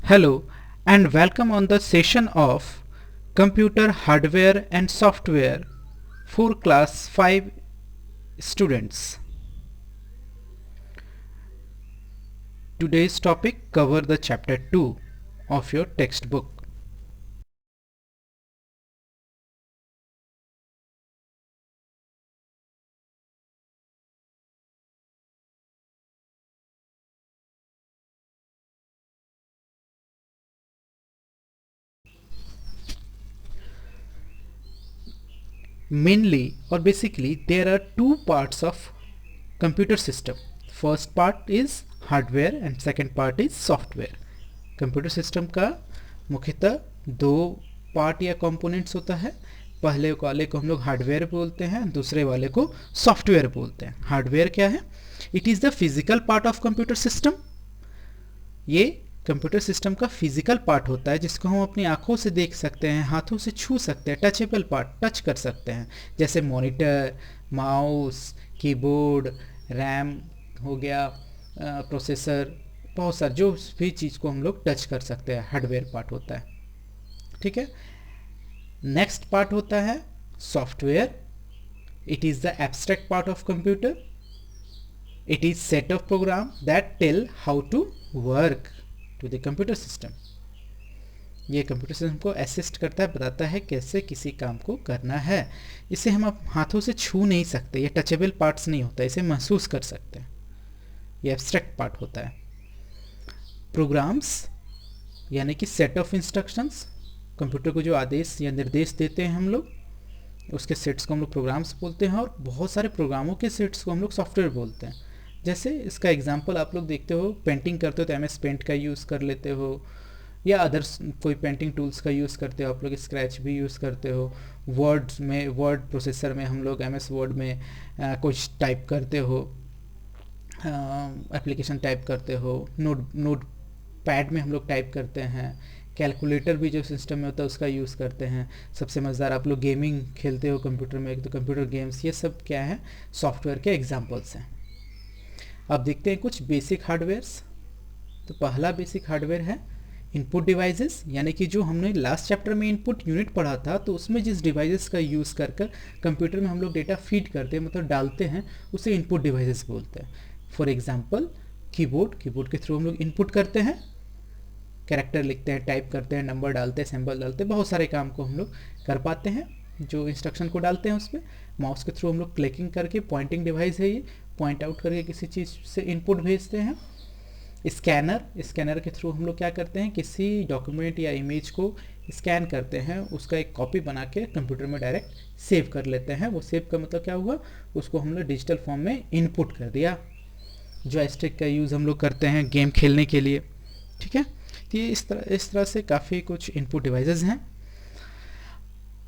Hello and welcome on the session of Computer Hardware and Software for Class 5 students. Today's topic cover the chapter 2 of your textbook. Mainly or basically there are two parts of computer system. First part is hardware and second part is software. Computer system का मुख्यतः दो part या components होता है. पहले वाले को हम लोग हार्डवेयर बोलते हैं, दूसरे वाले को सॉफ्टवेयर बोलते हैं. हार्डवेयर क्या है? It is the physical part of computer system. ये कंप्यूटर सिस्टम का फिजिकल पार्ट होता है जिसको हम अपनी आंखों से देख सकते हैं, हाथों से छू सकते हैं, टचेबल पार्ट टच कर सकते हैं, जैसे मॉनिटर, माउस, कीबोर्ड, रैम हो गया, प्रोसेसर, बहुत सारे जो भी चीज़ को हम लोग टच कर सकते हैं हार्डवेयर पार्ट होता है. ठीक है. नेक्स्ट पार्ट होता है software. It is the abstract part of computer. It is set of program that tell how to work to the computer system. ये कंप्यूटर सिस्टम को असिस्ट करता है, बताता है कैसे किसी काम को करना है. इसे हम अब हाथों से छू नहीं सकते, ये टचेबल पार्ट्स नहीं होता, इसे महसूस कर सकते हैं. ये एब्स्ट्रैक्ट पार्ट होता है. प्रोग्राम्स यानी कि सेट ऑफ इंस्ट्रक्शंस, कंप्यूटर को जो आदेश या निर्देश देते हैं हम लोग, उसके सेट्स को हम लोग प्रोग्राम्स बोलते हैं. और बहुत सारे प्रोग्रामों के सेट्स को हम लोग सॉफ्टवेयर बोलते हैं. जैसे इसका एग्जांपल आप लोग देखते हो, पेंटिंग करते हो तो MS पेंट का यूज़ कर लेते हो, या अदर्स कोई पेंटिंग टूल्स का यूज़ करते हो. आप लोग स्क्रैच भी यूज़ करते हो. वर्ड्स में, वर्ड प्रोसेसर में हम लोग MS वर्ड में कुछ टाइप करते हो, एप्लीकेशन टाइप करते हो. नोट पैड में हम लोग टाइप करते हैं. कैलकुलेटर भी जो सिस्टम में होता है उसका यूज़ करते हैं. सबसे मज़ेदार, आप लोग गेमिंग खेलते हो कंप्यूटर में, तो कंप्यूटर गेम्स, ये सब क्या है? सॉफ्टवेयर के एग्जांपल्स हैं. अब देखते हैं कुछ बेसिक हार्डवेयर्स. तो पहला बेसिक हार्डवेयर है इनपुट डिवाइसेस, यानी कि जो हमने लास्ट चैप्टर में इनपुट यूनिट पढ़ा था, तो उसमें जिस डिवाइसेस का यूज़ कर कंप्यूटर में हम लोग डेटा फीड करते हैं, मतलब डालते हैं, उसे इनपुट डिवाइसेस बोलते हैं. फॉर एग्जांपल कीबोर्ड के थ्रू हम लोग इनपुट करते हैं, कैरेक्टर लिखते हैं, टाइप करते हैं, नंबर डालते हैं, सिंबल डालते हैं, बहुत सारे काम को हम लोग कर पाते हैं जो इंस्ट्रक्शन को डालते हैं उसमें. माउस के थ्रू हम लोग क्लिकिंग करके, पॉइंटिंग डिवाइस है ये, पॉइंट आउट करके किसी चीज़ से इनपुट भेजते हैं. स्कैनर के थ्रू हम लोग क्या करते हैं? किसी डॉक्यूमेंट या इमेज को स्कैन करते हैं, उसका एक कॉपी बना के कंप्यूटर में डायरेक्ट सेव कर लेते हैं. वो सेव का मतलब क्या हुआ? उसको हम लोग डिजिटल फॉर्म में इनपुट कर दिया. जॉयस्टिक का यूज़ हम लोग करते हैं गेम खेलने के लिए. ठीक है. तो ये इस तरह से काफ़ी कुछ इनपुट डिवाइसेस हैं.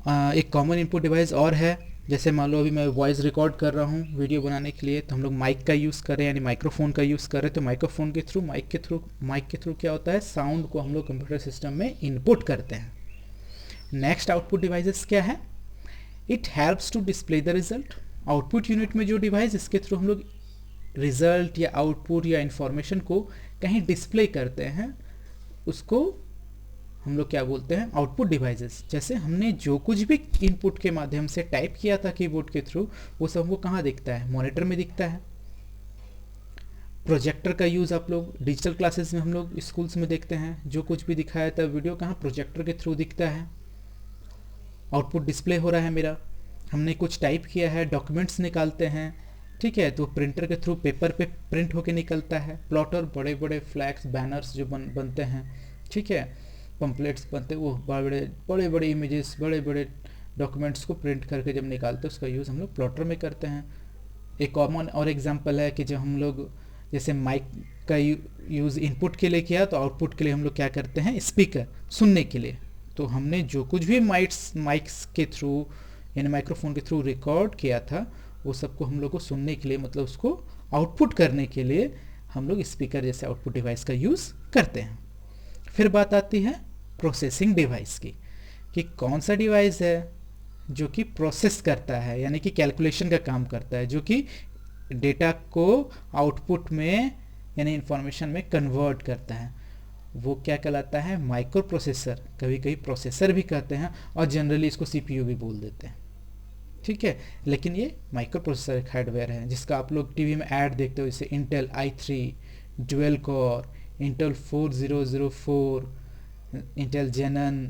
एक कॉमन इनपुट डिवाइस और है, जैसे मान लो अभी मैं वॉइस रिकॉर्ड कर रहा हूँ वीडियो बनाने के लिए, तो हम लोग माइक का यूज़ कर रहे हैं, यानी माइक्रोफोन का यूज़ कर रहे हैं. तो माइक्रोफोन के थ्रू, माइक के थ्रू क्या होता है? साउंड को हम लोग कंप्यूटर सिस्टम में इनपुट करते हैं. नेक्स्ट आउटपुट डिवाइसेस क्या है? It helps to display the result. Output unit में जो डिवाइस, इसके थ्रू हम लोग रिजल्ट या आउटपुट या इंफॉर्मेशन को कहीं डिस्प्ले करते हैं, उसको हम लोग क्या बोलते हैं? Output devices. जैसे हमने जो कुछ भी इनपुट के माध्यम से टाइप किया था कीबोर्ड के थ्रू, वो सब हमको कहाँ दिखता है? मॉनिटर में दिखता है. प्रोजेक्टर का यूज़ आप लोग डिजिटल क्लासेस में, हम लोग स्कूल्स में देखते हैं, जो कुछ भी दिखाया था वीडियो, कहाँ? प्रोजेक्टर के थ्रू दिखता है. आउटपुट डिस्प्ले हो रहा है मेरा. हमने कुछ टाइप किया है, डॉक्यूमेंट्स निकालते हैं, ठीक है, तो प्रिंटर के थ्रू पेपर पे प्रिंट होके निकलता है. प्लॉटर, बड़े बड़े फ्लैक्स, बैनर्स जो बनते हैं, ठीक है, पम्पलेट्स बनते हैं, वो बड़े बड़े इमेजेस, बड़े बड़े डॉक्यूमेंट्स को प्रिंट करके जब निकालते हैं, उसका यूज़ हम लोग प्लॉटर में करते हैं. एक कॉमन और एग्जांपल है कि जब हम लोग जैसे माइक का यूज़ इनपुट के लिए किया, तो आउटपुट के लिए हम लोग क्या करते हैं? स्पीकर, सुनने के लिए. तो हमने जो कुछ भी माइक्स के थ्रू यानी माइक्रोफोन के थ्रू रिकॉर्ड किया था, वो सबको हम लोग को सुनने के लिए, मतलब उसको आउटपुट करने के लिए हम लोग स्पीकर जैसे आउटपुट डिवाइस का यूज़ करते हैं. फिर बात आती है प्रोसेसिंग डिवाइस की, कि कौन सा डिवाइस है जो कि प्रोसेस करता है, यानी कि कैलकुलेशन का काम करता है, जो कि डेटा को आउटपुट में यानी इंफॉर्मेशन में कन्वर्ट करता है. वो क्या कहलाता है, माइक्रो प्रोसेसर। कभी कभी प्रोसेसर भी कहते हैं और जनरली इसको सीपीयू भी बोल देते हैं, ठीक है। लेकिन ये माइक्रो प्रोसेसर एक हार्डवेयर है जिसका आप लोग टीवी में ऐड देखते हो, जैसे Intel i3 dual core, Intel 4004, Intel Xeon,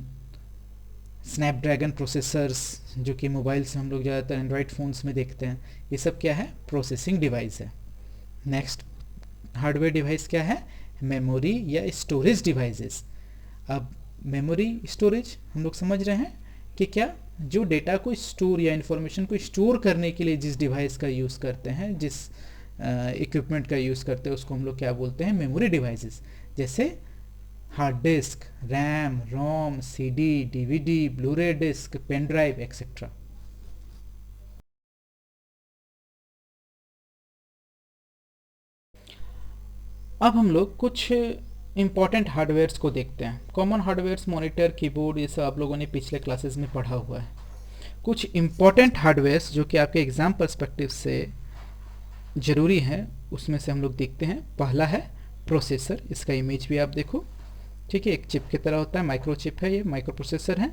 Snapdragon processors, जो कि मोबाइल से हम लोग ज़्यादातर एंड्रॉयड फ़ोन्स में देखते हैं। ये सब क्या है, प्रोसेसिंग डिवाइस है। नेक्स्ट हार्डवेयर डिवाइस क्या है, मेमोरी या स्टोरेज डिवाइसेस। अब मेमोरी स्टोरेज हम लोग समझ रहे हैं कि क्या, जो डेटा को स्टोर या इंफॉर्मेशन को स्टोर करने के लिए जिस डिवाइस का यूज़ करते हैं, जिस इक्विपमेंट का यूज़ करते हैं, उसको हम लोग क्या बोलते हैं, मेमोरी डिवाइसेस। जैसे hard disk, RAM, ROM, CD, DVD, Blu-ray disk, pen drive etcetera. अब हम लोग कुछ इम्पॉर्टेंट हार्डवेयर्स को देखते हैं। कॉमन हार्डवेयर्स, मॉनिटर, कीबोर्ड, ये सब आप लोगों ने पिछले क्लासेस में पढ़ा हुआ है। कुछ इम्पॉर्टेंट हार्डवेयर्स जो कि आपके एग्ज़ाम पर्सपेक्टिव से ज़रूरी हैं, उसमें से हम लोग देखते हैं। पहला है प्रोसेसर, इसका इमेज भी आप देखो, ठीक है, एक चिप की तरह होता है, माइक्रो चिप है, ये माइक्रो प्रोसेसर है।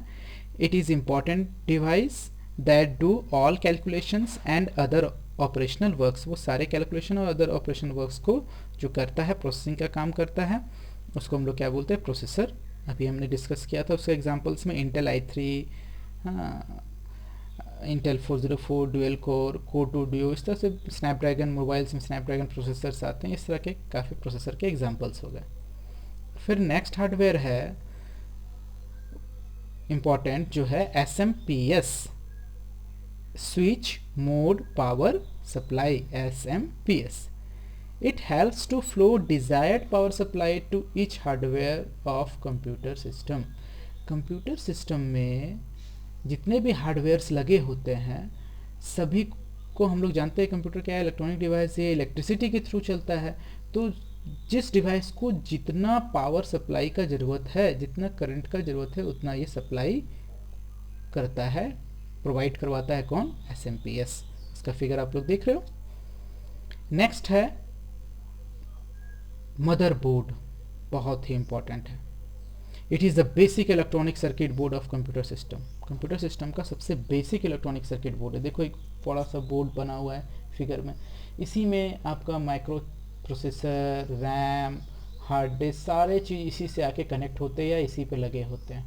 It is important device that do all calculations and other operational works. वो सारे कैलकुलेशन और अदर ऑपरेशनल वर्क्स को जो करता है, प्रोसेसिंग का काम करता है, उसको हम लोग क्या बोलते हैं, प्रोसेसर। अभी हमने डिस्कस किया था उसके एग्जांपल्स में, Intel i3, Intel 404 dual core, core 2 duo, इस तरह से स्नैपड्रैगन, मोबाइल्स में स्नैपड्रैगन प्रोसेसर्स आते हैं, इस तरह के काफ़ी प्रोसेसर के एग्जांपल्स हो गए। फिर नेक्स्ट हार्डवेयर है इम्पॉर्टेंट, जो है SMPS, switch mode power supply, SMPS। It helps to flow desired power supply to each hardware of computer system। Computer system में जितने भी हार्डवेयर्स लगे होते हैं, सभी को हम लोग जानते हैं कंप्यूटर क्या है, इलेक्ट्रॉनिक डिवाइस, ये इलेक्ट्रिसिटी के थ्रू चलता है। तो जिस डिवाइस को जितना पावर सप्लाई का ज़रूरत है, जितना करंट का ज़रूरत है, उतना ये सप्लाई करता है, प्रोवाइड करवाता है। कौन, SMPS। इसका फिगर आप लोग देख रहे हो। नेक्स्ट है मदरबोर्ड, बहुत ही इंपॉर्टेंट है। It is the basic electronic circuit board of computer system. Computer system का सबसे बेसिक इलेक्ट्रॉनिक सर्किट बोर्ड है। देखो एक बड़ा सा बोर्ड बना हुआ है फिगर में, इसी में आपका micro processor, RAM, hard disk, सारे चीज़ इसी से आके कनेक्ट होते हैं या इसी पे लगे होते हैं,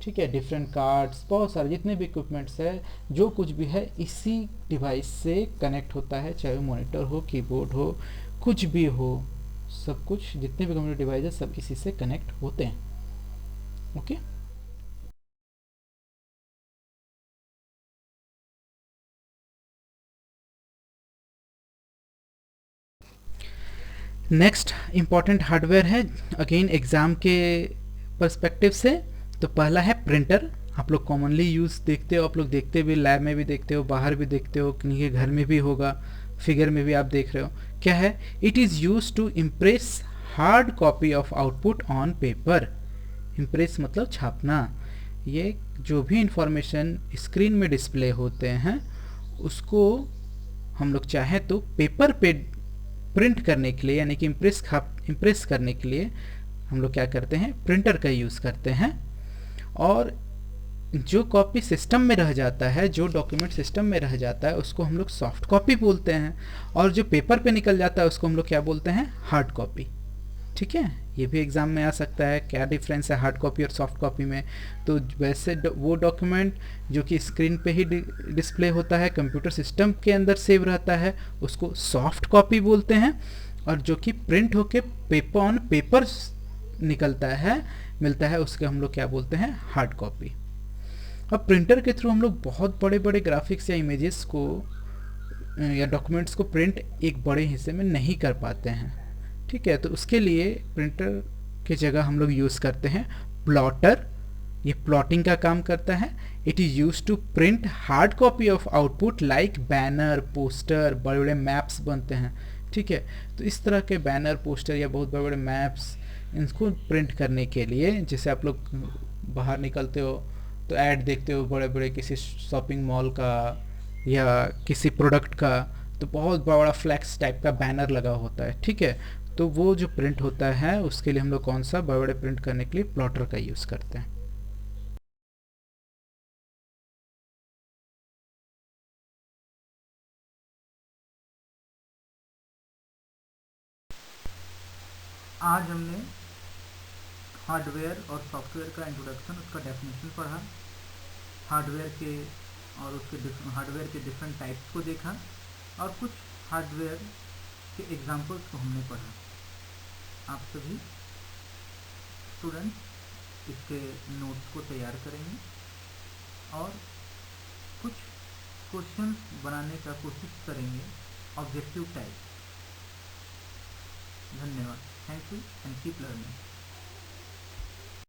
ठीक है। डिफरेंट कार्ड्स, बहुत सारे जितने भी इक्विपमेंट्स है, जो कुछ भी है, इसी डिवाइस से कनेक्ट होता है, चाहे मॉनिटर हो, कीबोर्ड हो, कुछ भी हो, सब कुछ जितने भी कंप्यूटर डिवाइस है सब इसी से कनेक्ट होते हैं, ओके। नेक्स्ट इम्पॉर्टेंट हार्डवेयर है, अगेन एग्ज़ाम के पर्सपेक्टिव से, तो पहला है प्रिंटर। आप लोग कॉमनली यूज़ देखते हो, आप लोग देखते भी, लैब में भी देखते हो, बाहर भी देखते हो, किन्हीं के घर में भी होगा, फिगर में भी आप देख रहे हो। क्या है, it is use to impress hard copy of output on paper. Impress मतलब छापना। ये जो भी इंफॉर्मेशन स्क्रीन में डिस्प्ले होते हैं, उसको हम लोग चाहें तो पेपर पे प्रिंट करने के लिए, यानी कि इम्प्रेस करने के लिए हम लोग क्या करते हैं, प्रिंटर का यूज़ करते हैं। और जो कॉपी सिस्टम में रह जाता है, जो डॉक्यूमेंट सिस्टम में रह जाता है, उसको हम लोग सॉफ्ट कॉपी बोलते हैं, और जो पेपर पे निकल जाता है उसको हम लोग क्या बोलते हैं, हार्ड कॉपी, ठीक है। ये भी एग्ज़ाम में आ सकता है, क्या डिफरेंस है हार्ड कॉपी और सॉफ्ट कॉपी में। तो वैसे वो डॉक्यूमेंट जो कि स्क्रीन पे ही डिस्प्ले होता है, कंप्यूटर सिस्टम के अंदर सेव रहता है, उसको सॉफ्ट कॉपी बोलते हैं, और जो कि प्रिंट होके पेपर ऑन पेपर निकलता है, मिलता है, उसके हम लोग क्या बोलते हैं, हार्ड कॉपी। अब प्रिंटर के थ्रू हम लोग बहुत बड़े बड़े ग्राफिक्स या इमेजेस को या डॉक्यूमेंट्स को प्रिंट एक बड़े हिस्से में नहीं कर पाते हैं, ठीक है। तो उसके लिए प्रिंटर की जगह हम लोग यूज़ करते हैं प्लॉटर। ये प्लॉटिंग का काम करता है। It is use to print hard copy of output like banner, poster, बड़े बड़े मैप्स बनते हैं, ठीक है। तो इस तरह के बैनर, पोस्टर या बहुत बड़े बड़े मैप्स, इनको प्रिंट करने के लिए, जैसे आप लोग बाहर निकलते हो तो ऐड देखते हो बड़े बड़े किसी शॉपिंग मॉल का या किसी प्रोडक्ट का, तो बहुत बड़ा फ्लैक्स टाइप का बैनर लगा होता है, ठीक है। तो वो जो प्रिंट होता है उसके लिए हम लोग कौन सा, बड़े बड़े प्रिंट करने के लिए प्लॉटर का यूज़ करते हैं। आज हमने हार्डवेयर और सॉफ्टवेयर का इंट्रोडक्शन, उसका डेफिनेशन पढ़ा, हार्डवेयर के और उसके हार्डवेयर के डिफरेंट टाइप्स को देखा, और कुछ हार्डवेयर के एग्जांपल्स को हमने पढ़ा। आप सभी स्टूडेंट्स इसके नोट्स को तैयार करेंगे और कुछ क्वेश्चंस बनाने का कोशिश करेंगे ऑब्जेक्टिव टाइप। धन्यवाद। Thank you and keep learning.